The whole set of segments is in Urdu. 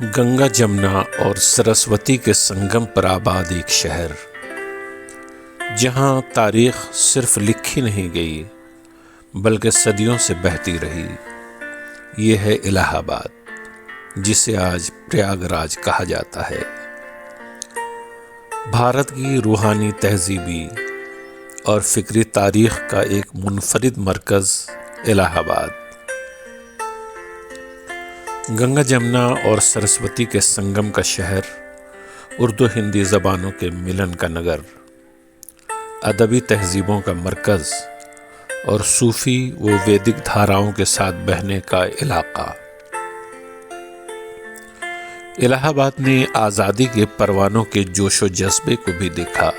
گنگا جمنا اور سرسوتی کے سنگم پر آباد ایک شہر، جہاں تاریخ صرف لکھی نہیں گئی بلکہ صدیوں سے بہتی رہی، یہ ہے الہ آباد، جسے آج پریاگ راج کہا جاتا ہے۔ بھارت کی روحانی تہذیبی اور فکری تاریخ کا ایک منفرد مرکز الہ آباد۔ گنگا جمنا اور سرسوتی کے سنگم کا شہر، اردو ہندی زبانوں کے ملن کا نگر، ادبی تہذیبوں کا مرکز اور صوفی و ویدک دھاراؤں کے ساتھ بہنے کا علاقہ۔ الہ آباد نے آزادی کے پروانوں کے جوش و جذبے کو بھی دیکھا۔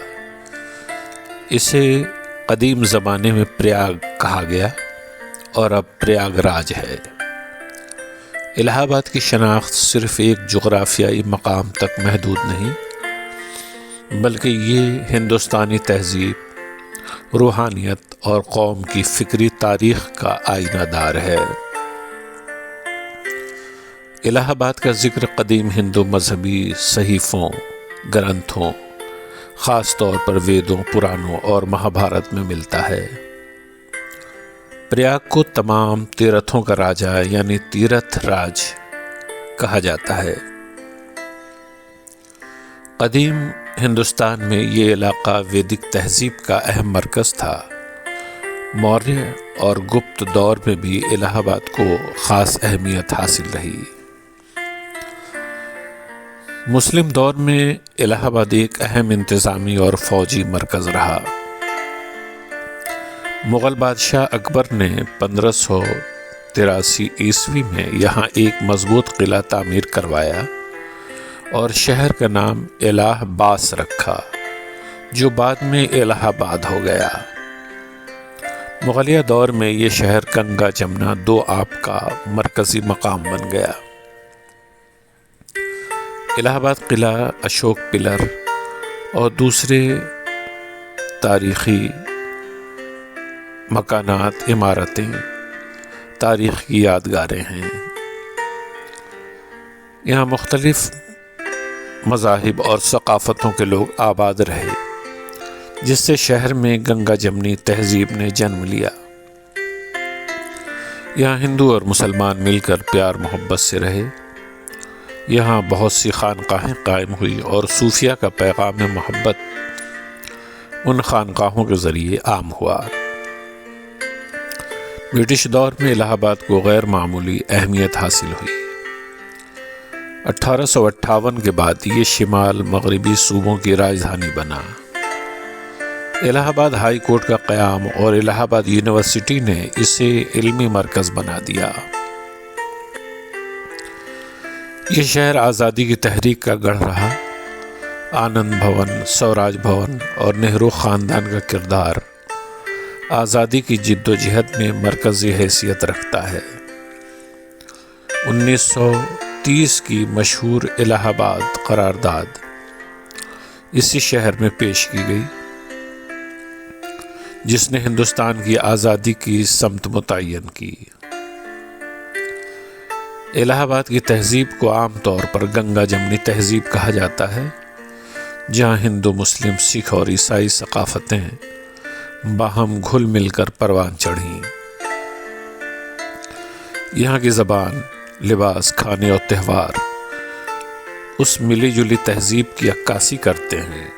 اسے قدیم زمانے میں پریاگ کہا گیا اور اب پریاگ راج ہے۔ الہ آباد کی شناخت صرف ایک جغرافیائی مقام تک محدود نہیں، بلکہ یہ ہندوستانی تہذیب، روحانیت اور قوم کی فکری تاریخ کا آئینہ دار ہے۔ الہ آباد کا ذکر قدیم ہندو مذہبی صحیفوں، گرنتھوں، خاص طور پر ویدوں، پرانوں اور مہابھارت میں ملتا ہے۔ پریاگ کو تمام تیرتھوں کا راجا یعنی تیرتھ راج کہا جاتا ہے۔ قدیم ہندوستان میں یہ علاقہ ویدک تہذیب کا اہم مرکز تھا۔ موریہ اور گپت دور میں بھی الہ آباد کو خاص اہمیت حاصل رہی۔ مسلم دور میں الہ آباد ایک اہم انتظامی اور فوجی مرکز رہا۔ مغل بادشاہ اکبر نے 1583 عیسوی میں یہاں ایک مضبوط قلعہ تعمیر کروایا اور شہر کا نام الہ باس رکھا، جو بعد میں الہ آباد ہو گیا۔ مغلیہ دور میں یہ شہر گنگا جمنا دو آب کا مرکزی مقام بن گیا۔ الہ آباد قلعہ، اشوک پلر اور دوسرے تاریخی مکانات، عمارتیں تاریخ کی یادگاریں ہیں۔ یہاں مختلف مذاہب اور ثقافتوں کے لوگ آباد رہے، جس سے شہر میں گنگا جمنی تہذیب نے جنم لیا۔ یہاں ہندو اور مسلمان مل کر پیار محبت سے رہے۔ یہاں بہت سی خانقاہیں قائم ہوئی اور صوفیہ کا پیغام محبت ان خانقاہوں کے ذریعے عام ہوا۔ برٹش دور میں الہ آباد کو غیر معمولی اہمیت حاصل ہوئی۔ 1858 کے بعد یہ شمال مغربی صوبوں کی راجدھانی بنا۔ الہ آباد ہائی کورٹ کا قیام اور الہ آباد یونیورسٹی نے اسے علمی مرکز بنا دیا۔ یہ شہر آزادی کی تحریک کا گڑھ رہا۔ آنند بھون، سوراج بھون اور نہرو خاندان کا کردار آزادی کی جد و جہد میں مرکزی حیثیت رکھتا ہے۔ 1930 کی مشہور الہ آباد قرارداد اسی شہر میں پیش کی گئی، جس نے ہندوستان کی آزادی کی سمت متعین کی۔ الہ آباد کی تہذیب کو عام طور پر گنگا جمنی تہذیب کہا جاتا ہے، جہاں ہندو، مسلم، سکھ اور عیسائی ثقافتیں باہم گھل مل کر پروان چڑھیں۔ یہاں کی زبان، لباس، کھانے اور تہوار اس ملی جلی تہذیب کی عکاسی کرتے ہیں۔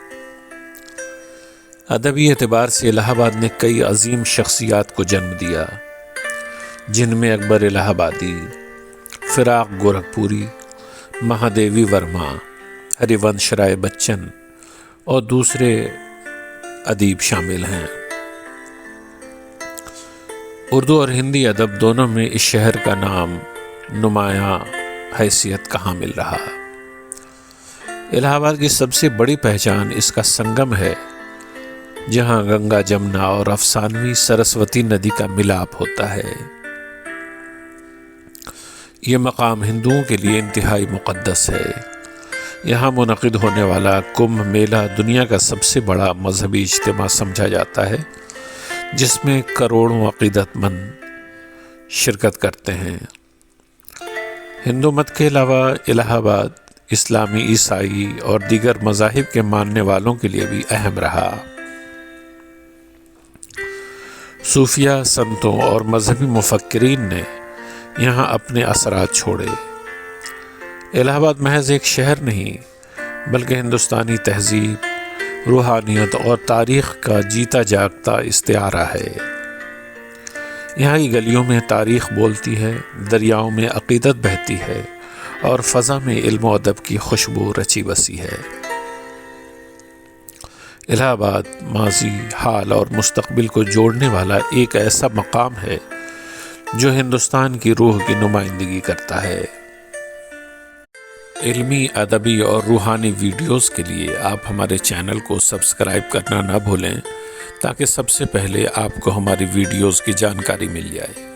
ادبی اعتبار سے الہ آباد نے کئی عظیم شخصیات کو جنم دیا، جن میں اکبر الہ آبادی، فراق گورکھپوری، مہادیوی ورما، ہری ونش رائے بچن اور دوسرے ادیب شامل ہیں۔ اردو اور ہندی ادب دونوں میں اس شہر کا نام نمایاں حیثیت کا حامل رہا۔ الہ آباد کی سب سے بڑی پہچان اس کا سنگم ہے، جہاں گنگا جمنا اور افسانوی سرسوتی ندی کا ملاپ ہوتا ہے۔ یہ مقام ہندوؤں کے لیے انتہائی مقدس ہے۔ یہاں منعقد ہونے والا کمبھ میلہ دنیا کا سب سے بڑا مذہبی اجتماع سمجھا جاتا ہے، جس میں کروڑوں عقیدت مند شرکت کرتے ہیں۔ ہندو مت کے علاوہ الہ آباد اسلامی، عیسائی اور دیگر مذاہب کے ماننے والوں کے لیے بھی اہم رہا۔ صوفیہ، سنتوں اور مذہبی مفکرین نے یہاں اپنے اثرات چھوڑے۔ الہ آباد محض ایک شہر نہیں بلکہ ہندوستانی تہذیب، روحانیت اور تاریخ کا جیتا جاگتا استعارہ ہے۔ یہاں کی گلیوں میں تاریخ بولتی ہے، دریاؤں میں عقیدت بہتی ہے اور فضا میں علم و ادب کی خوشبو رچی بسی ہے۔ الہ آباد ماضی، حال اور مستقبل کو جوڑنے والا ایک ایسا مقام ہے جو ہندوستان کی روح کی نمائندگی کرتا ہے۔ علمی، ادبی اور روحانی ویڈیوز کے لیے آپ ہمارے چینل کو سبسکرائب کرنا نہ بھولیں تاکہ سب سے پہلے آپ کو ہماری ویڈیوز کی جانکاری مل جائے۔